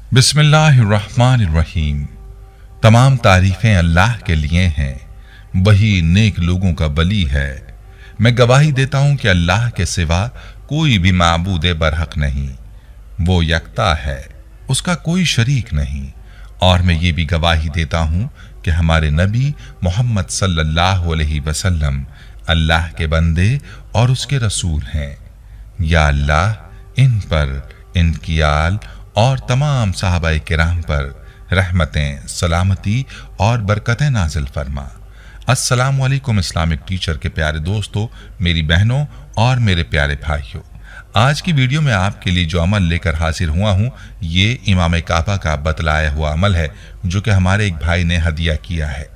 बिस्मिल्लाहिर्रहमानिर्रहीम। तमाम तारीफ़ें अल्लाह के लिए हैं, वही नेक लोगों का वली है। मैं गवाही देता हूँ कि अल्लाह के सिवा कोई भी माबूद बरहक नहीं, वो यकता है, उसका कोई शरीक नहीं। और मैं ये भी गवाही देता हूँ कि हमारे नबी मोहम्मद सल्लल्लाहु अलैहि वसल्लम अल्लाह के बंदे और उसके रसूल हैं। या अल्लाह इन पर, इनकी आल और तमाम सहाबाए किराम पर रहमतें, सलामती और बरकतें नाजिल फरमा। अस्सलामु अलैकुम इस्लामिक टीचर के प्यारे दोस्तों, मेरी बहनों और मेरे प्यारे भाइयों, आज की वीडियो में आपके लिए जो अमल लेकर हाजिर हुआ हूँ, ये इमाम काबा का बतलाया हुआ अमल है जो कि हमारे एक भाई ने हदिया किया है।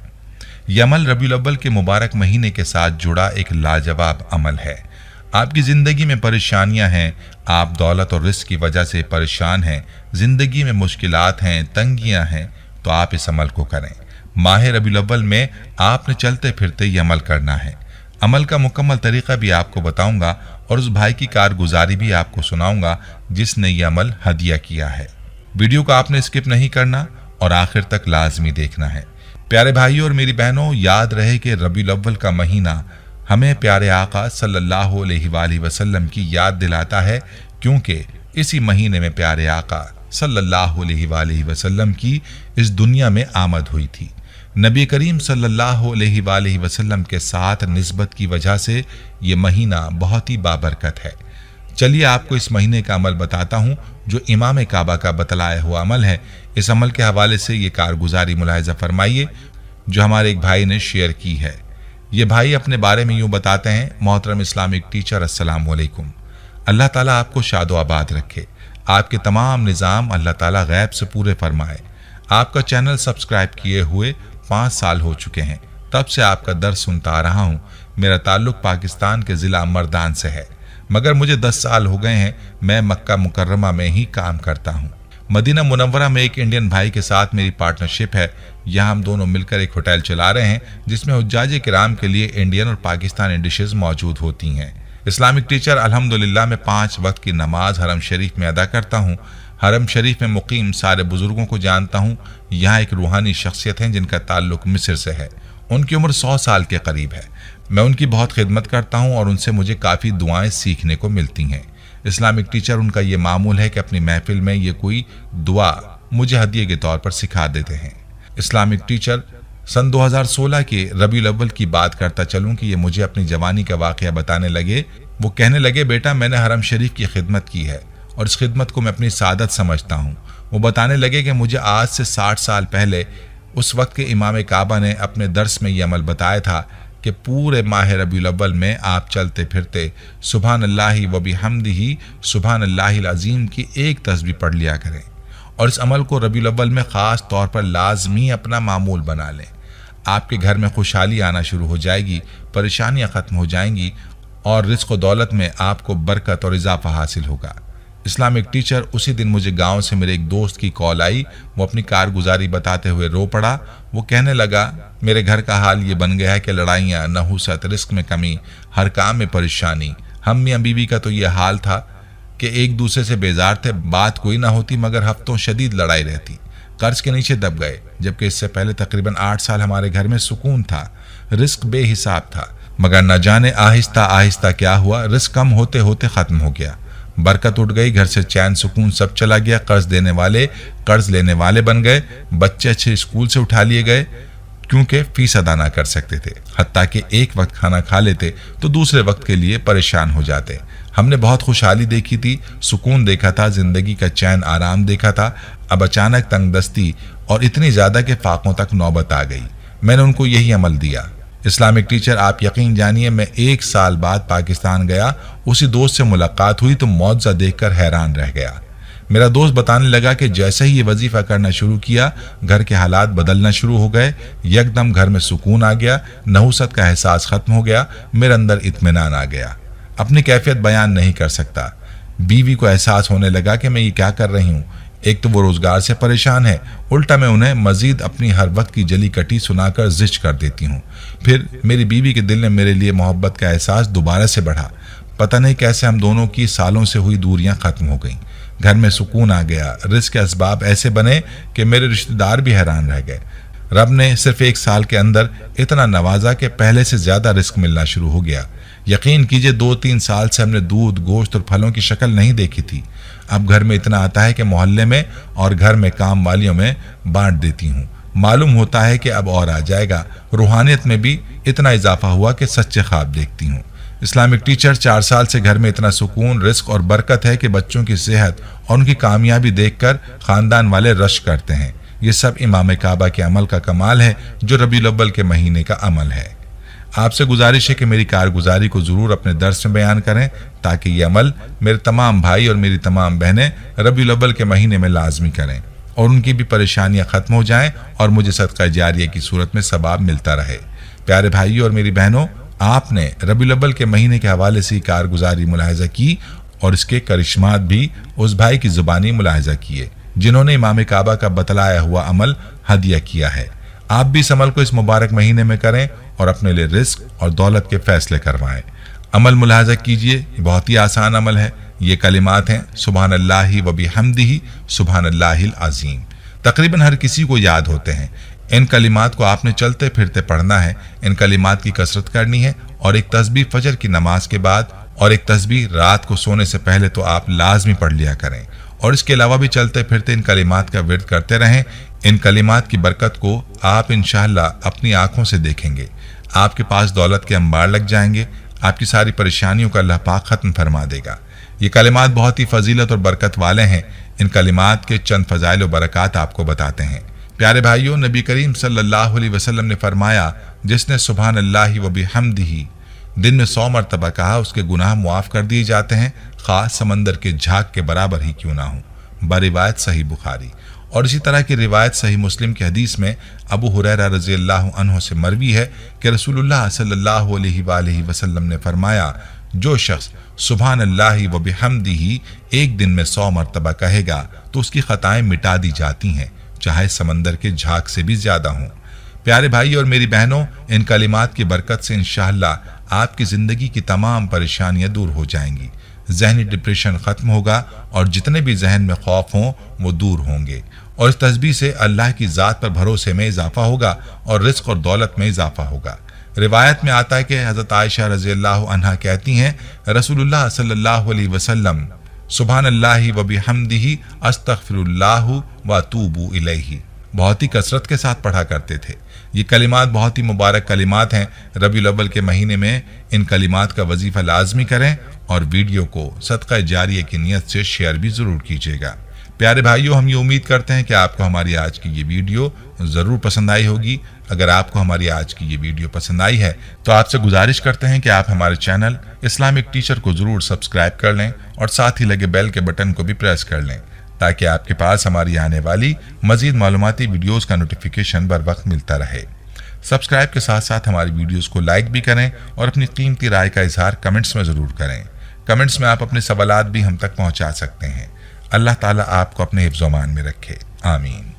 यह अमल रबीउल अव्वल के मुबारक महीने के साथ जुड़ा एक लाजवाब अमल है। आपकी ज़िंदगी में परेशानियां हैं, आप दौलत और रिस्क की वजह से परेशान हैं, ज़िंदगी में मुश्किलात हैं, तंगियां हैं, तो आप इस अमल को करें। माह रबीउल अव्वल में आपने चलते फिरते ये अमल करना है। अमल का मुकम्मल तरीक़ा भी आपको बताऊंगा और उस भाई की कारगुजारी भी आपको सुनाऊंगा जिसने ये अमल हदिया किया है। वीडियो को आपने स्किप नहीं करना और आखिर तक लाजमी देखना है। प्यारे भाइयों और मेरी बहनों, याद रहे कि रबीउल अव्वल का महीना हमें प्यारे आका सल्लल्लाहु अलैहि वसल्लम की याद दिलाता है, क्योंकि इसी महीने में प्यारे आका सल्लल्लाहु अलैहि वसल्लम की इस दुनिया में आमद हुई थी। नबी करीम सल्लल्लाहु अलैहि वसल्लम के साथ निस्बत की वजह से ये महीना बहुत ही बाबरकत है। चलिए आपको इस महीने का अमल बताता हूँ जो इमाम काबा का बतलाया हुआ अमल है। इस अमल के हवाले से ये कारगुजारी मुलाहिजा फरमाइए जो हमारे एक भाई ने शेयर की है। ये भाई अपने बारे में यूँ बताते हैं, मोहतरम इस्लामिक टीचर अस्सलाम वालेकुम। अल्लाह ताला आपको शादो आबाद रखे, आपके तमाम निज़ाम अल्लाह ताला गैब से पूरे फरमाए। आपका चैनल सब्सक्राइब किए हुए 5 साल हो चुके हैं, तब से आपका दर्स सुनता आ रहा हूँ। मेरा ताल्लुक़ पाकिस्तान के ज़िला मर्दान से है, मगर मुझे 10 साल हो गए हैं। मैं मक्का मुकर्रमा में ही काम करता हूँ। मदीना मुनव्वरा में एक इंडियन भाई के साथ मेरी पार्टनरशिप है। यहाँ हम दोनों मिलकर एक होटल चला रहे हैं जिसमें हुज्जाज किराम के लिए इंडियन और पाकिस्तानी डिशेस मौजूद होती हैं। इस्लामिक टीचर अल्हम्दुलिल्लाह मैं 5 वक्त की नमाज हरम शरीफ में अदा करता हूँ। हरम शरीफ में मुकीम सारे बुजुर्गों को जानता हूँ। यहाँ एक रूहानी शख्सियत हैं जिनका ताल्लुक मिस्र से है। उनकी उम्र 100 साल के करीब है। मैं उनकी बहुत खिदमत करता हूँ और उनसे मुझे काफ़ी दुआएं सीखने को मिलती हैं। इस्लामिक टीचर उनका ये मामूल है कि अपनी महफिल में ये कोई दुआ मुझे हदिये के तौर पर सिखा देते हैं। इस्लामिक टीचर सन 2016 के रबीउल अव्वल की बात करता चलूँ कि ये मुझे अपनी जवानी का वाक़या बताने लगे। वो कहने लगे, बेटा मैंने हरम शरीफ की खिदमत की है और इस खिदमत को मैं अपनी सादत समझता हूँ। वो बताने लगे कि मुझे आज से 60 साल पहले उस वक्त के इमाम काबा ने अपने दर्स में ये अमल बताया था कि पूरे माह रबीउल अव्वल में आप चलते फिरते सुभान अल्लाहि व बिहम्दिही सुभान अल्लाहिल अज़ीम की एक तस्बीह पढ़ लिया करें और इस अमल को रबीउल अव्वल में ख़ास तौर पर लाजमी अपना मामूल बना लें। आपके घर में खुशहाली आना शुरू हो जाएगी, परेशानियां ख़त्म हो जाएंगी और रिज़्क़ व दौलत में आपको बरकत और इजाफा हासिल होगा। इस्लामिक टीचर उसी दिन मुझे गांव से मेरे एक दोस्त की कॉल आई। वो अपनी कारगुजारी बताते हुए रो पड़ा। वो कहने लगा, मेरे घर का हाल ये बन गया है कि लड़ाइयाँ, नहुसत, रिस्क में कमी, हर काम में परेशानी। हम मियाँ बीवी का तो ये हाल था कि एक दूसरे से बेजार थे, बात कोई ना होती मगर हफ्तों शदीद लड़ाई रहती। कर्ज के नीचे दब गए, जबकि इससे पहले तकरीबन 8 साल हमारे घर में सुकून था। रिस्क बेहिसाब था, मगर न जाने आहिस्ता आहिस्ता क्या हुआ, रिस्क कम होते होते ख़त्म हो गया, बरकत उठ गई, घर से चैन सुकून सब चला गया। कर्ज देने वाले कर्ज लेने वाले बन गए, बच्चे अच्छे स्कूल से उठा लिए गए क्योंकि फीस अदा ना कर सकते थे। हत्ता कि एक वक्त खाना खा लेते तो दूसरे वक्त के लिए परेशान हो जाते। हमने बहुत खुशहाली देखी थी, सुकून देखा था, जिंदगी का चैन आराम देखा था। अब अचानक तंगदस्ती और इतनी ज़्यादा के फाकों तक नौबत आ गई। मैंने उनको यही अमल दिया। इस्लामिक टीचर आप यकीन जानिए, मैं 1 साल बाद पाकिस्तान गया, उसी दोस्त से मुलाकात हुई तो मौजज़ा देखकर हैरान रह गया। मेरा दोस्त बताने लगा कि जैसे ही ये वजीफ़ा करना शुरू किया, घर के हालात बदलना शुरू हो गए। यकदम घर में सुकून आ गया, नहुसत का एहसास ख़त्म हो गया, मेरे अंदर इत्मीनान आ गया। अपनी कैफियत बयान नहीं कर सकता। बीवी को एहसास होने लगा कि मैं ये क्या कर रही हूँ। एक तो वो रोज़गार से परेशान है, उल्टा मैं उन्हें मज़ीद अपनी हर वक्त की जली कटी सुनाकर ज़िच कर देती हूँ। फिर मेरी बीवी के दिल में मेरे लिए मोहब्बत का एहसास दोबारा से बढ़ा। पता नहीं कैसे हम दोनों की सालों से हुई दूरियां खत्म हो गईं। घर में सुकून आ गया। रिस्क के असबाब ऐसे बने कि मेरे रिश्तेदार भी हैरान रह गए। रब ने सिर्फ 1 साल के अंदर इतना नवाजा कि पहले से ज्यादा रिस्क मिलना शुरू हो गया। यकीन कीजिए 2-3 साल से हमने दूध, गोश्त और फलों की शक्ल नहीं देखी थी। अब घर में इतना आता है कि मोहल्ले में और घर में काम वालियों में बांट देती हूँ। मालूम होता है कि अब और आ जाएगा। रूहानियत में भी इतना इजाफा हुआ कि सच्चे ख्वाब देखती हूँ। इस्लामिक टीचर 4 साल से घर में इतना सुकून, रिस्क और बरकत है कि बच्चों की सेहत और उनकी कामयाबी देखकर खानदान वाले रश करते हैं। ये सब इमाम काबा के अमल का कमाल है जो रबीउल अव्वल के महीने का अमल है। आपसे गुजारिश है कि मेरी कारगुजारी को जरूर अपने दर्स में बयान करें ताकि ये अमल मेरे तमाम भाई और मेरी तमाम बहनें रबीउल अव्वल के महीने में लाजमी करें और उनकी भी परेशानियां खत्म हो जाएं और मुझे सदका जारिया की सूरत में सवाब मिलता रहे। प्यारे भाइयों और मेरी बहनों, आपने रबीउल अव्वल के महीने के हवाले से कारगुजारी मुलाहिजा की और इसके करिश्मात भी उस भाई की जुबानी मुलाहिजा किए जिन्होंने इमाम काबा का बतलाया हुआ अमल हदिया किया है। आप भी इस अमल को इस मुबारक महीने में करें और अपने लिए रिस्क और दौलत के फैसले करवाएं। अमल मुलाहिजा कीजिए, बहुत ही आसान अमल है। ये कलिमात हैं सुबहान अल्लाहि व बिहम्दिही सुबहान अल्लाहिल अज़ीम। तकरीबन हर किसी को याद होते हैं। इन कलिमात को आपने चलते फिरते पढ़ना है। इन कलिमात की कसरत करनी है और एक तस्बीह फजर की नमाज के बाद और एक तस्बीह रात को सोने से पहले तो आप लाजमी पढ़ लिया करें और इसके अलावा भी चलते फिरते इन कलिमात का विर्द करते रहें। इन कलिमात की बरकत को आप इंशाअल्लाह अपनी आंखों से देखेंगे। आपके पास दौलत के अंबार लग जाएंगे। आपकी सारी परेशानियों का अल्लाह पाक खत्म फरमा देगा। ये कलिमात बहुत ही फजीलत और बरकत वाले हैं। इन कलिमात के चंद फजाइल और बरक़ात आपको बताते हैं। प्यारे भाइयों, नबी करीम सल्लल्लाहु अलैहि वसल्लम ने फरमाया, जिसने सुबहान अल्लाहि व बिहम्दिही दिन में 100 मरतबा कहा, उसके गुनाह मुआफ कर दिए जाते हैं, खास समंदर के झाग के बराबर ही क्यों ना हो। बरिवायत सही बुखारी। और इसी तरह की रिवायत सही मुस्लिम की हदीस में अबू हुरैरा रज़ियल्लाहु अन्हु से मरवी है कि रसूलुल्लाह सल्लल्लाहु अलैहि वसल्लम ने फरमाया, जो शख्स सुबहान अल्लाहि व बिहम्दिही एक दिन में 100 मरतबा कहेगा तो उसकी खताएं मिटा दी जाती हैं, चाहे समंदर के झाग से भी ज्यादा हों। प्यारे भाई और मेरी बहनों, इन कलिमात की बरकत से इंशाअल्लाह आपकी जिंदगी की तमाम परेशानियां दूर हो जाएंगी। जहनी डिप्रेशन खत्म होगा और जितने भी जहन में खौफ हों वो दूर होंगे और इस तस्बीह से अल्लाह की ज़ात पर भरोसे में इजाफा होगा और रिस्क और दौलत में इजाफा होगा। रिवायत में आता है कि हज़रत आयशा रज़ियल्लाहु अन्हा कहती हैं, रसूलुल्लाह सल्लल्लाहु अलैहि वसल्लम सुबहान अल्लाहि व बिहम्दिही अस्तगफिरुल्लाहु व अतूबु इलैहि बहुत ही कसरत के साथ पढ़ा करते थे। ये कलिमात बहुत ही मुबारक कलिमात हैं। रबीउल अव्वल के महीने में इन कलिमात का वजीफा लाजमी करें और वीडियो को सदका जारिया की नियत से शेयर भी जरूर कीजिएगा। प्यारे भाइयों, हम ये उम्मीद करते हैं कि आपको हमारी आज की ये वीडियो ज़रूर पसंद आई होगी। अगर आपको हमारी आज की ये वीडियो पसंद आई है तो आपसे गुजारिश करते हैं कि आप हमारे चैनल इस्लामिक टीचर को ज़रूर सब्सक्राइब कर लें और साथ ही लगे बेल के बटन को भी प्रेस कर लें ताकि आपके पास हमारी आने वाली मज़ीद मालूमाती वीडियोज़ का नोटिफिकेशन बर वक्त मिलता रहे। सब्सक्राइब के साथ साथ हमारी वीडियोज़ को लाइक भी करें और अपनी कीमती राय का इजहार कमेंट्स में ज़रूर करें। कमेंट्स में आप अपने सवालात भी हम तक पहुँचा सकते हैं। अल्लाह ताला आपको अपने हिफ्ज़-ओ-मान में रखे। आमीन।